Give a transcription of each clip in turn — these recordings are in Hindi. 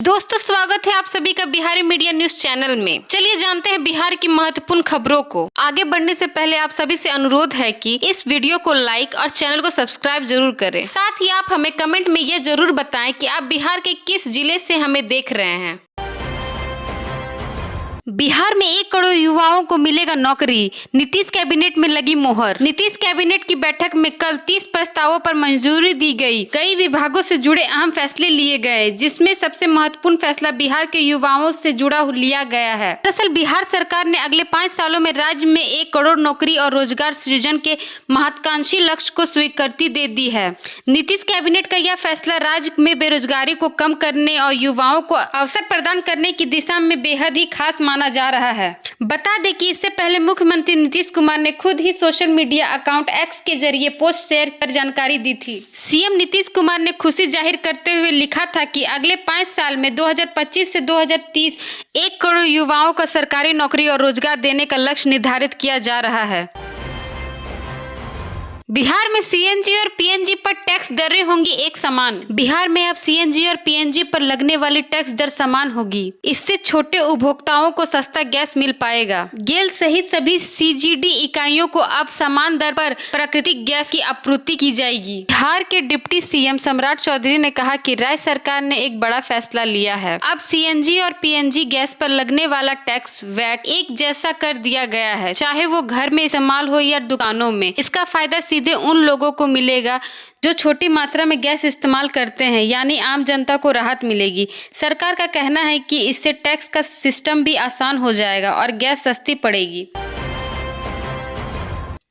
दोस्तों स्वागत है आप सभी का बिहारी मीडिया न्यूज चैनल में। चलिए जानते हैं बिहार की महत्वपूर्ण खबरों को। आगे बढ़ने से पहले आप सभी से अनुरोध है कि इस वीडियो को लाइक और चैनल को सब्सक्राइब जरूर करें। साथ ही आप हमें कमेंट में यह जरूर बताएं कि आप बिहार के किस जिले से हमें देख रहे हैं। बिहार में 1 करोड़ युवाओं को मिलेगा नौकरी, नीतीश कैबिनेट में लगी मोहर। नीतीश कैबिनेट की बैठक में कल 30 प्रस्तावों पर मंजूरी दी गई। कई विभागों से जुड़े अहम फैसले लिए गए, जिसमें सबसे महत्वपूर्ण फैसला बिहार के युवाओं से जुड़ा लिया गया है। दरअसल बिहार सरकार ने अगले 5 सालों में राज्य में 1 करोड़ नौकरी और रोजगार सृजन के महत्वाकांक्षी लक्ष्य को स्वीकृति दे दी है। नीतीश कैबिनेट का यह फैसला राज्य में बेरोजगारी को कम करने और युवाओं को अवसर प्रदान करने की दिशा में बेहद ही खास माना जा रहा है। बता दें कि इससे पहले मुख्यमंत्री नीतीश कुमार ने खुद ही सोशल मीडिया अकाउंट एक्स के जरिए पोस्ट शेयर कर जानकारी दी थी। सीएम नीतीश कुमार ने खुशी जाहिर करते हुए लिखा था कि अगले 5 साल में 2025 से 2030 1 करोड़ युवाओं को सरकारी नौकरी और रोजगार देने का लक्ष्य निर्धारित किया जा रहा है। बिहार में सीएनजी और पीएनजी पर टैक्स दरें होंगी एक समान। बिहार में अब सीएनजी और पीएनजी पर लगने वाली टैक्स दर समान होगी। इससे छोटे उपभोक्ताओं को सस्ता गैस मिल पाएगा। गेल सहित सभी सीजीडी इकाइयों को अब समान दर पर प्राकृतिक गैस की आपूर्ति की जाएगी। बिहार के डिप्टी सीएम सम्राट चौधरी ने कहा कि राज्य सरकार ने एक बड़ा फैसला लिया है। अब सीएनजी और पीएनजी गैस पर लगने वाला टैक्स वैट एक जैसा कर दिया गया है, चाहे वो घर में इस्तेमाल हो या दुकानों में। इसका फायदा सीधे उन लोगों को मिलेगा जो छोटी मात्रा में गैस इस्तेमाल करते हैं, यानी आम जनता को राहत मिलेगी। सरकार का कहना है कि इससे टैक्स का सिस्टम भी आसान हो जाएगा और गैस सस्ती पड़ेगी।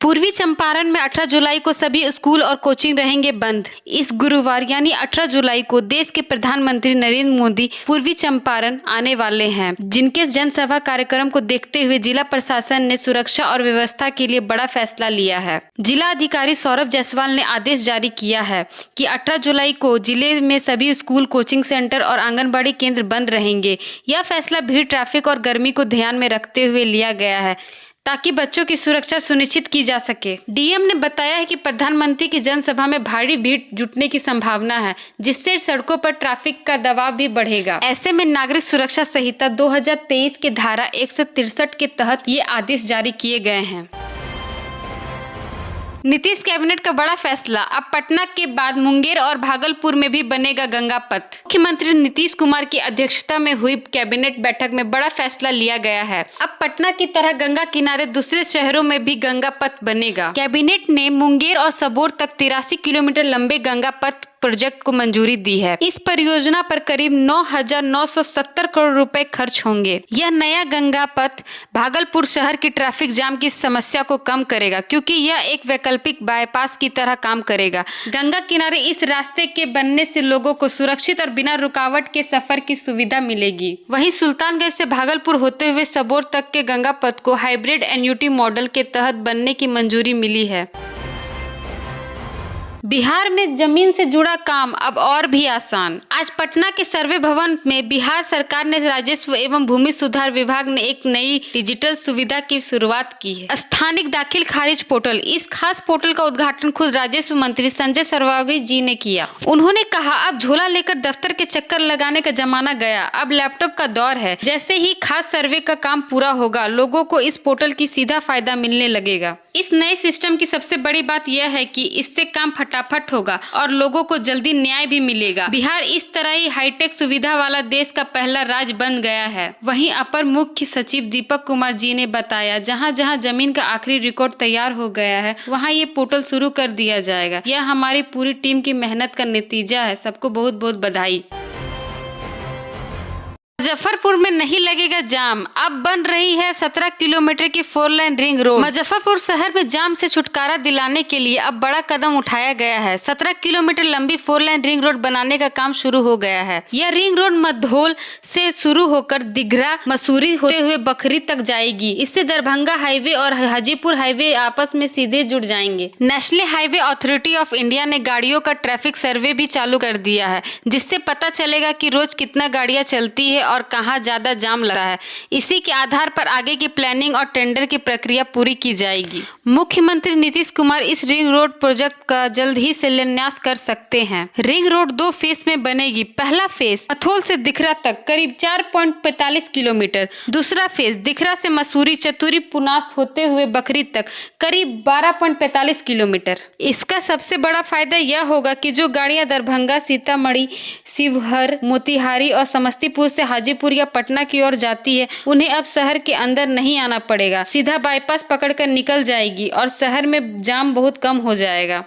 पूर्वी चंपारण में 18 जुलाई को सभी स्कूल और कोचिंग रहेंगे बंद। इस गुरुवार यानी 18 जुलाई को देश के प्रधानमंत्री नरेंद्र मोदी पूर्वी चंपारण आने वाले हैं, जिनके जनसभा कार्यक्रम को देखते हुए जिला प्रशासन ने सुरक्षा और व्यवस्था के लिए बड़ा फैसला लिया है। जिला अधिकारी सौरभ जायसवाल ने आदेश जारी किया है कि 18 जुलाई को जिले में सभी स्कूल, कोचिंग सेंटर और आंगनबाड़ी केंद्र बंद रहेंगे। यह फैसला भीड़, ट्रैफिक और गर्मी को ध्यान में रखते हुए लिया गया है, ताकि बच्चों की सुरक्षा सुनिश्चित की जा सके। डीएम ने बताया है कि प्रधानमंत्री की जनसभा में भारी भीड़ जुटने की संभावना है, जिससे सड़कों पर ट्रैफिक का दबाव भी बढ़ेगा। ऐसे में नागरिक सुरक्षा संहिता 2023 के धारा 163 के तहत ये आदेश जारी किए गए हैं। नीतीश कैबिनेट का बड़ा फैसला, अब पटना के बाद मुंगेर और भागलपुर में भी बनेगा गंगा पथ। मुख्यमंत्री नीतीश कुमार की अध्यक्षता में हुई कैबिनेट बैठक में बड़ा फैसला लिया गया है। अब पटना की तरह गंगा किनारे दूसरे शहरों में भी गंगा पथ बनेगा। कैबिनेट ने मुंगेर और सबौर तक 83 किलोमीटर लंबे गंगा पथ प्रोजेक्ट को मंजूरी दी है। इस परियोजना पर करीब 9,970 करोड़ रुपए खर्च होंगे। यह नया गंगा पथ भागलपुर शहर की ट्रैफिक जाम की समस्या को कम करेगा, क्योंकि यह एक वैकल्पिक बाईपास की तरह काम करेगा। गंगा किनारे इस रास्ते के बनने से लोगों को सुरक्षित और बिना रुकावट के सफर की सुविधा मिलेगी। वहीं सुल्तानगंज से भागलपुर होते हुए सबौर तक के गंगा पथ को हाइब्रिड एनयूटी मॉडल के तहत बनने की मंजूरी मिली है। बिहार में जमीन से जुड़ा काम अब और भी आसान। आज पटना के सर्वे भवन में बिहार सरकार ने राजस्व एवं भूमि सुधार विभाग ने एक नई डिजिटल सुविधा की शुरुआत की है, स्थानिक दाखिल खारिज पोर्टल। इस खास पोर्टल का उद्घाटन खुद राजस्व मंत्री संजय सरवागी जी ने किया। उन्होंने कहा, अब झोला लेकर दफ्तर के चक्कर लगाने का जमाना गया, अब लैपटॉप का दौर है। जैसे ही खास सर्वे का काम पूरा होगा, लोगों को इस पोर्टल की सीधा फायदा मिलने लगेगा। इस नए सिस्टम की सबसे बड़ी बात यह है कि इससे काम फटाफट होगा और लोगों को जल्दी न्याय भी मिलेगा। बिहार इस तरह ही हाईटेक सुविधा वाला देश का पहला राज्य बन गया है। वहीं अपर मुख्य सचिव दीपक कुमार जी ने बताया, जहां जहां जमीन का आखिरी रिकॉर्ड तैयार हो गया है, वहां ये पोर्टल शुरू कर दिया जाएगा। यह हमारी पूरी टीम की मेहनत का नतीजा है। सबको बहुत बहुत बधाई। मुजफ्फरपुर में नहीं लगेगा जाम, अब बन रही है 17 किलोमीटर की 4 लेन रिंग रोड। मुजफ्फरपुर शहर में जाम से छुटकारा दिलाने के लिए अब बड़ा कदम उठाया गया है। 17 किलोमीटर लंबी 4 लेन रिंग रोड बनाने का काम शुरू हो गया है। यह रिंग रोड मधोल से शुरू होकर दिघरा, मसूरी होते हुए बखरी तक जाएगी। इससे दरभंगा हाईवे और हाजीपुर हाईवे आपस में सीधे जुड़ जाएंगे। National highway authority of India ने गाड़ियों का ट्रैफिक सर्वे भी चालू कर दिया है, जिससे पता चलेगा कि रोज कितना गाड़ियां चलती है और और कहाँ ज्यादा जाम लगता है। इसी के आधार पर आगे की प्लानिंग और टेंडर की प्रक्रिया पूरी की जाएगी। मुख्यमंत्री नीतीश कुमार इस रिंग रोड प्रोजेक्ट का जल्द ही शिलान्यास कर सकते हैं। रिंग रोड 2 फेज में बनेगी। पहला फेज मथोल से दिखरा तक करीब 4.45 किलोमीटर, दूसरा फेज दिखरा से मसूरी चतुरी पुनास होते हुए बखरी तक करीब 12.45 किलोमीटर। इसका सबसे बड़ा फायदा यह होगा कि जो गाड़ियां दरभंगा, सीतामढ़ी, शिवहर, मोतिहारी और समस्तीपुर से हाजीपुर या पटना की ओर जाती है, उन्हें अब शहर के अंदर नहीं आना पड़ेगा, सीधा बाईपास पकड़कर निकल जाएगी और शहर में जाम बहुत कम हो जाएगा।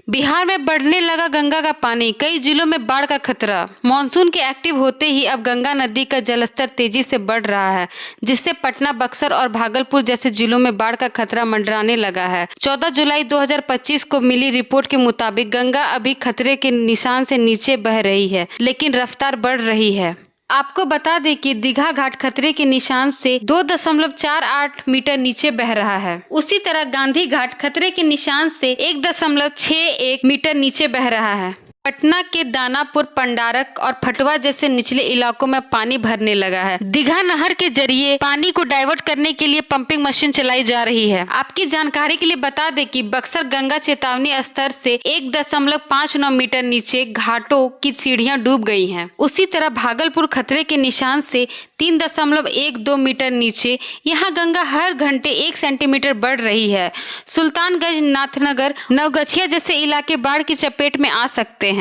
बिहार में बढ़ने लगा गंगा का पानी, कई जिलों में बाढ़ का खतरा। मानसून के एक्टिव होते ही अब गंगा नदी का जलस्तर तेजी से बढ़ रहा है, जिससे पटना, बक्सर और भागलपुर जैसे जिलों में बाढ़ का खतरा मंडराने लगा है। 14 जुलाई 2025 को मिली रिपोर्ट के मुताबिक गंगा अभी खतरे के निशान से नीचे बह रही है, लेकिन रफ्तार बढ़ रही है। आपको बता दें कि दीघा घाट खतरे के निशान से 2.48 मीटर नीचे बह रहा है। उसी तरह गांधी घाट खतरे के निशान से 1.61 मीटर नीचे बह रहा है। पटना के दानापुर, पंडारक और फटवा जैसे निचले इलाकों में पानी भरने लगा है। दीघा नहर के जरिए पानी को डाइवर्ट करने के लिए पंपिंग मशीन चलाई जा रही है। आपकी जानकारी के लिए बता दें कि बक्सर गंगा चेतावनी स्तर से 1.59 मीटर नीचे घाटों की सीढ़ियां डूब गई हैं। उसी तरह भागलपुर खतरे के निशान से 3.12 मीटर नीचे, यहाँ गंगा हर घंटे 1 सेंटीमीटर बढ़ रही है। सुल्तानगंज, नाथनगर, नवगछिया जैसे इलाके बाढ़ की चपेट में आ सकते हैं।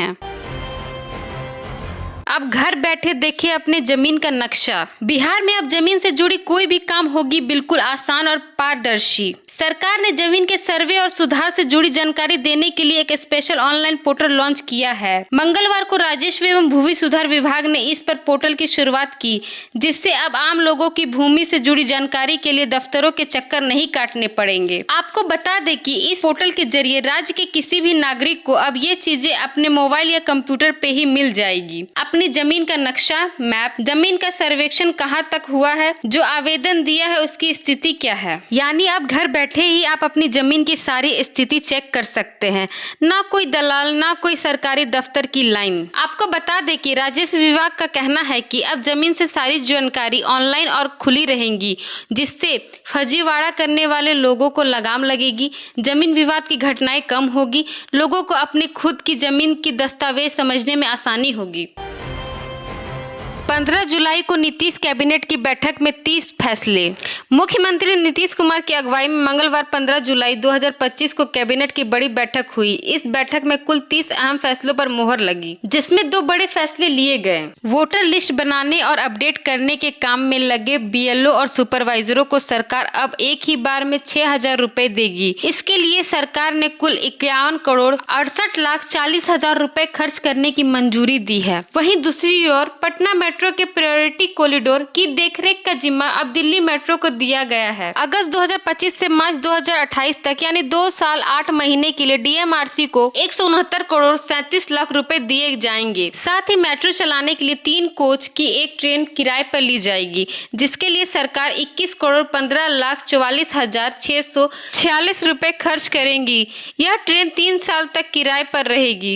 अब घर बैठे देखिए अपने जमीन का नक्शा। बिहार में अब जमीन से जुड़ी कोई भी काम होगी बिल्कुल आसान और पारदर्शी। सरकार ने जमीन के सर्वे और सुधार से जुड़ी जानकारी देने के लिए एक स्पेशल ऑनलाइन पोर्टल लॉन्च किया है। मंगलवार को राजस्व एवं भूमि सुधार विभाग ने इस पर पोर्टल की शुरुआत की, जिससे अब आम लोगों की भूमि से जुड़ी जानकारी के लिए दफ्तरों के चक्कर नहीं काटने पड़ेंगे। आपको बता दें कि इस पोर्टल के जरिए राज्य के किसी भी नागरिक को अब ये चीजें अपने मोबाइल या कंप्यूटर पे ही मिल जाएगी। अपनी जमीन का नक्शा, मैप, जमीन का सर्वेक्षण कहां तक हुआ है, जो आवेदन दिया है उसकी स्थिति क्या है, यानी अब घर बैठे ही आप अपनी जमीन की सारी स्थिति चेक कर सकते हैं। ना कोई दलाल, ना कोई सरकारी दफ्तर की लाइन। आपको बता दें कि राजस्व विभाग का कहना है कि अब जमीन से सारी जानकारी ऑनलाइन और खुली रहेंगी, जिससे फर्जीवाड़ा करने वाले लोगों को लगाम लगेगी, जमीन विवाद की घटनाएं कम होगी, लोगों को अपने खुद की जमीन की दस्तावेज समझने में आसानी होगी। 15 जुलाई को नीतीश कैबिनेट की बैठक में 30 फैसले। मुख्यमंत्री नीतीश कुमार की अगुवाई में मंगलवार 15 जुलाई 2025 को कैबिनेट की बड़ी बैठक हुई। इस बैठक में कुल 30 अहम फैसलों पर मोहर लगी, जिसमें 2 बड़े फैसले लिए गए। वोटर लिस्ट बनाने और अपडेट करने के काम में लगे BLO और सुपरवाइजरों को सरकार अब एक ही बार में 6,000 रुपए देगी। इसके लिए सरकार ने कुल 51,68,40,000 रुपए खर्च करने की मंजूरी दी है। वहीं दूसरी ओर पटना मेट्रो के प्रायोरिटी कॉरिडोर की देखरेख का जिम्मा अब दिल्ली मेट्रो को दिया गया है। अगस्त 2025 से मार्च 2028 तक यानी 2 साल 8 महीने के लिए DMRC को 169 करोड़ 37 लाख रुपए दिए जाएंगे। साथ ही मेट्रो चलाने के लिए 3 कोच की एक ट्रेन किराए पर ली जाएगी, जिसके लिए सरकार 21 करोड़ 15,44,646 रुपए खर्च करेंगी। यह ट्रेन 3 साल तक किराए पर रहेगी।